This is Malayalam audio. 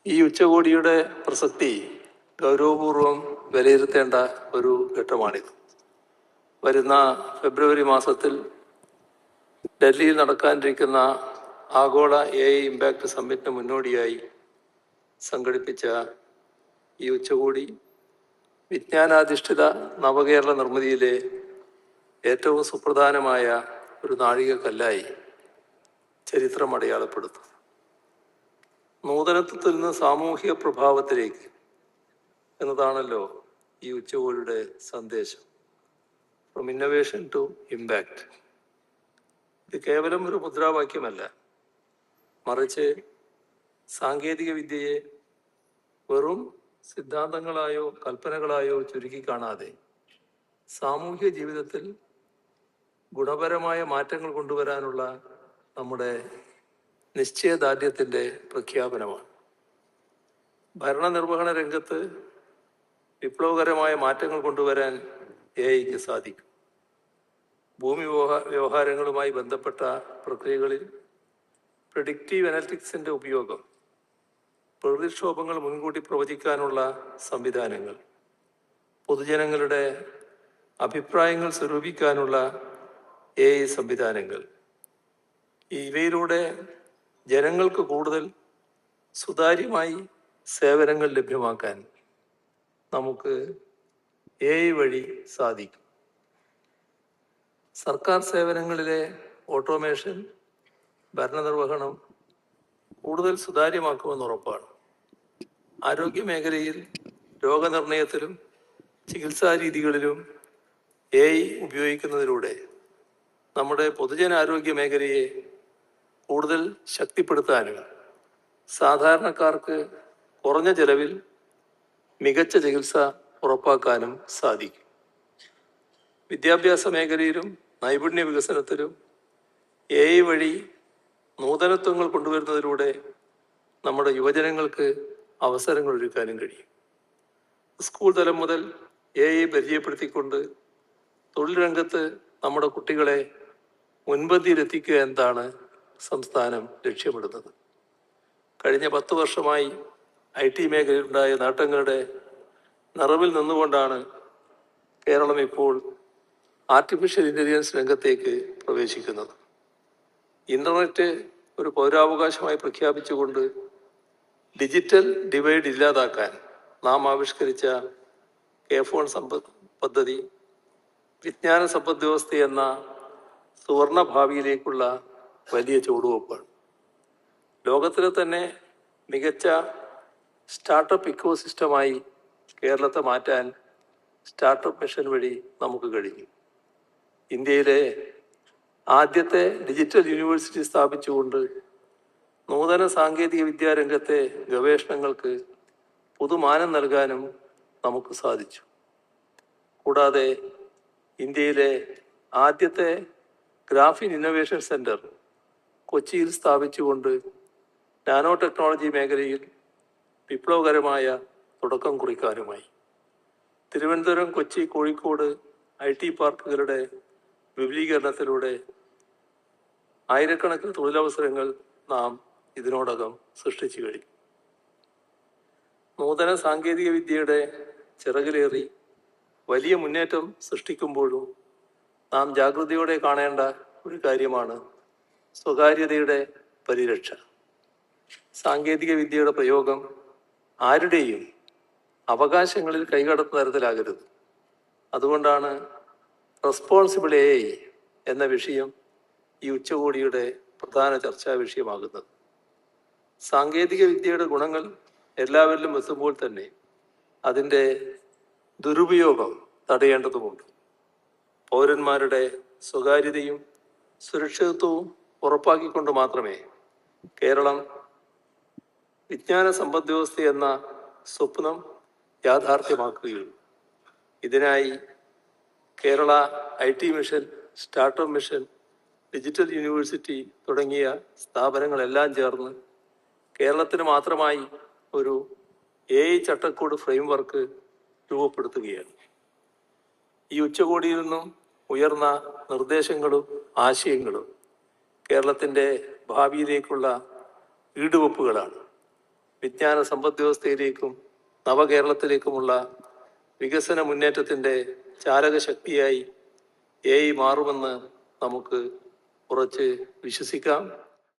ഈ ഉച്ചകോടിയുടെ പ്രസക്തി ഗൗരവപൂർവം വിലയിരുത്തേണ്ട ഒരു ഘട്ടമാണിത്. വരുന്ന ഫെബ്രുവരി മാസത്തിൽ ഡൽഹിയിൽ നടക്കാനിരിക്കുന്ന ആഗോള AI ഇമ്പാക്ട് സമ്മിറ്റിന് മുന്നോടിയായി സംഘടിപ്പിച്ച ഈ ഉച്ചകോടി വിജ്ഞാനാധിഷ്ഠിത നവകേരള നിർമ്മിതിയിലെ ഏറ്റവും സുപ്രധാനമായ ഒരു നാഴികക്കല്ലായി ചരിത്രം അടയാളപ്പെടുത്തും. നൂതനത്വത്തിൽ നിന്ന് സാമൂഹിക പ്രഭാവത്തിലേക്ക് എന്നതാണല്ലോ ഈ ഉച്ചകോടിയുടെ സന്ദേശം. From innovation to impact. ഇത് കേവലം ഒരു മുദ്രാവാക്യമല്ല, മറിച്ച് സാങ്കേതിക വിദ്യയെ വെറും സിദ്ധാന്തങ്ങളായോ കൽപ്പനകളായോ ചുരുക്കി കാണാതെ സാമൂഹ്യ ജീവിതത്തിൽ ഗുണപരമായ മാറ്റങ്ങൾ കൊണ്ടുവരാനുള്ള നമ്മുടെ നിശ്ചയദാർഢ്യത്തിൻ്റെ പ്രഖ്യാപനമാണ്. ഭരണനിർവഹണ രംഗത്ത് വിപ്ലവകരമായ മാറ്റങ്ങൾ കൊണ്ടുവരാൻ AIക്ക് സാധിക്കും. ഭൂമി വ്യവഹാരങ്ങളുമായി ബന്ധപ്പെട്ട പ്രക്രിയകളിൽ പ്രെഡിക്റ്റീവ് അനലിറ്റിക്സിൻ്റെ ഉപയോഗം, പ്രകൃതിക്ഷോഭങ്ങൾ മുൻകൂട്ടി പ്രവചിക്കാനുള്ള സംവിധാനങ്ങൾ, പൊതുജനങ്ങളുടെ അഭിപ്രായങ്ങൾ സ്വരൂപിക്കാനുള്ള AI സംവിധാനങ്ങൾ, ഇവയിലൂടെ ജനങ്ങൾക്ക് കൂടുതൽ സുതാര്യമായി സേവനങ്ങൾ ലഭ്യമാക്കാൻ നമുക്ക് AI വഴി സാധിക്കും. സർക്കാർ സേവനങ്ങളിലെ ഓട്ടോമേഷൻ ഭരണനിർവഹണം കൂടുതൽ സുതാര്യമാക്കുമെന്ന് ഉറപ്പാണ്. ആരോഗ്യ മേഖലയിൽ രോഗനിർണയത്തിലും ചികിത്സാ രീതികളിലും AI ഉപയോഗിക്കുന്നതിലൂടെ നമ്മുടെ പൊതുജനാരോഗ്യ മേഖലയെ കൂടുതൽ ശക്തിപ്പെടുത്താനും സാധാരണക്കാർക്ക് കുറഞ്ഞ ചെലവിൽ മികച്ച ചികിത്സ ഉറപ്പാക്കാനും സാധിക്കും. വിദ്യാഭ്യാസ മേഖലയിലും നൈപുണ്യ വികസനത്തിലും AI വഴി നൂതനത്വങ്ങൾ കൊണ്ടുവരുന്നതിലൂടെ നമ്മുടെ യുവജനങ്ങൾക്ക് അവസരങ്ങൾ ഒരുക്കാനും കഴിയും. സ്കൂൾ തലം മുതൽ AI പരിചയപ്പെടുത്തിക്കൊണ്ട് തൊഴിൽ രംഗത്ത് നമ്മുടെ കുട്ടികളെ മുൻപന്തിയിലെത്തിക്കുക എന്നതാണ് സംസ്ഥാനം ലക്ഷ്യമിടുന്നത്. കഴിഞ്ഞ 10 വർഷമായി IT മേഖലയിലുണ്ടായ നേട്ടങ്ങളുടെ നിറവിൽ നിന്നുകൊണ്ടാണ് കേരളം ഇപ്പോൾ ആർട്ടിഫിഷ്യൽ ഇൻ്റലിജൻസ് രംഗത്തേക്ക് പ്രവേശിക്കുന്നത്. ഇൻ്റർനെറ്റ് ഒരു പൗരാവകാശമായി പ്രഖ്യാപിച്ചുകൊണ്ട് ഡിജിറ്റൽ ഡിവൈഡ് ഇല്ലാതാക്കാൻ നാം ആവിഷ്കരിച്ച K-ഫോൺ പദ്ധതി വിജ്ഞാന സമ്പദ് വ്യവസ്ഥ എന്ന സുവർണ ഭാവിയിലേക്കുള്ള വലിയ ചുവടുവെപ്പാണ്. ലോകത്തിലെ തന്നെ മികച്ച സ്റ്റാർട്ടപ്പ് ഇക്കോസിസ്റ്റമായി കേരളത്തെ മാറ്റാൻ സ്റ്റാർട്ടപ്പ് മിഷൻ വഴി നമുക്ക് കഴിഞ്ഞു. ഇന്ത്യയിലെ ആദ്യത്തെ ഡിജിറ്റൽ യൂണിവേഴ്സിറ്റി സ്ഥാപിച്ചുകൊണ്ട് നൂതന സാങ്കേതിക വിദ്യാരംഗത്തെ ഗവേഷണങ്ങൾക്ക് പുതുമാനം നൽകാനും നമുക്ക് സാധിച്ചു. കൂടാതെ ഇന്ത്യയിലെ ആദ്യത്തെ ഗ്രാഫീൻ ഇന്നൊവേഷൻ സെൻറ്റർ കൊച്ചിയിൽ സ്ഥാപിച്ചുകൊണ്ട് നാനോ ടെക്നോളജി മേഖലയിൽ വിപ്ലവകരമായ തുടക്കം കുറിക്കാനുമായി. തിരുവനന്തപുരം, കൊച്ചി, കോഴിക്കോട് IT പാർക്കുകളുടെ വിപുലീകരണത്തിലൂടെ ആയിരക്കണക്കിന് തൊഴിലവസരങ്ങൾ നാം ഇതിനോടകം സൃഷ്ടിച്ചു കഴിഞ്ഞു. നൂതന സാങ്കേതിക വിദ്യയുടെ ചിറകിലേറി വലിയ മുന്നേറ്റം സൃഷ്ടിക്കുമ്പോഴും നാം ജാഗ്രതയോടെ കാണേണ്ട ഒരു കാര്യമാണ് സ്വകാര്യതയുടെ പരിരക്ഷ. സാങ്കേതിക വിദ്യയുടെ പ്രയോഗം ആരുടെയും അവകാശങ്ങളിൽ കൈകടത്തുന്ന തരത്തിലാകരുത്. അതുകൊണ്ടാണ് റെസ്പോൺസിബിൾ AI എന്ന വിഷയം ഈ ഉച്ചകോടിയുടെ പ്രധാന ചർച്ചാ വിഷയമാകുന്നത്. സാങ്കേതിക വിദ്യയുടെ ഗുണങ്ങൾ എല്ലാവരിലും എത്തുമ്പോൾ തന്നെ അതിൻ്റെ ദുരുപയോഗം തടയേണ്ടതുമുണ്ട്. പൗരന്മാരുടെ സ്വകാര്യതയും സുരക്ഷിതത്വവും ഉറപ്പാക്കിക്കൊണ്ട് മാത്രമേ കേരളം വിജ്ഞാന സമ്പദ് വ്യവസ്ഥ എന്ന സ്വപ്നം യാഥാർത്ഥ്യമാക്കുകയുള്ളൂ. ഇതിനായി Kerala IT mission, startup mission, digital university തുടങ്ങിയ സ്ഥാപനങ്ങളെല്ലാം ചേർന്ന് കേരളത്തിന് മാത്രമായി ഒരു AI ചട്ടക്കൂട് ഫ്രെയിംവർക്ക് രൂപപ്പെടുത്തുകയാണ്. ഈ ഉച്ചകോടിയിൽ നിന്നും ഉയർന്ന നിർദ്ദേശങ്ങളും ആശയങ്ങളും കേരളത്തിൻ്റെ ഭാവിയിലേക്കുള്ള ഈടുവെപ്പുകളാണ്. വിജ്ഞാന സമ്പദ്വ്യവസ്ഥയിലേക്കും നവകേരളത്തിലേക്കുമുള്ള വികസന മുന്നേറ്റത്തിൻ്റെ ചാലകശക്തിയായി AI മാറുമെന്ന് നമുക്ക് ഉറച്ച് വിശ്വസിക്കാം.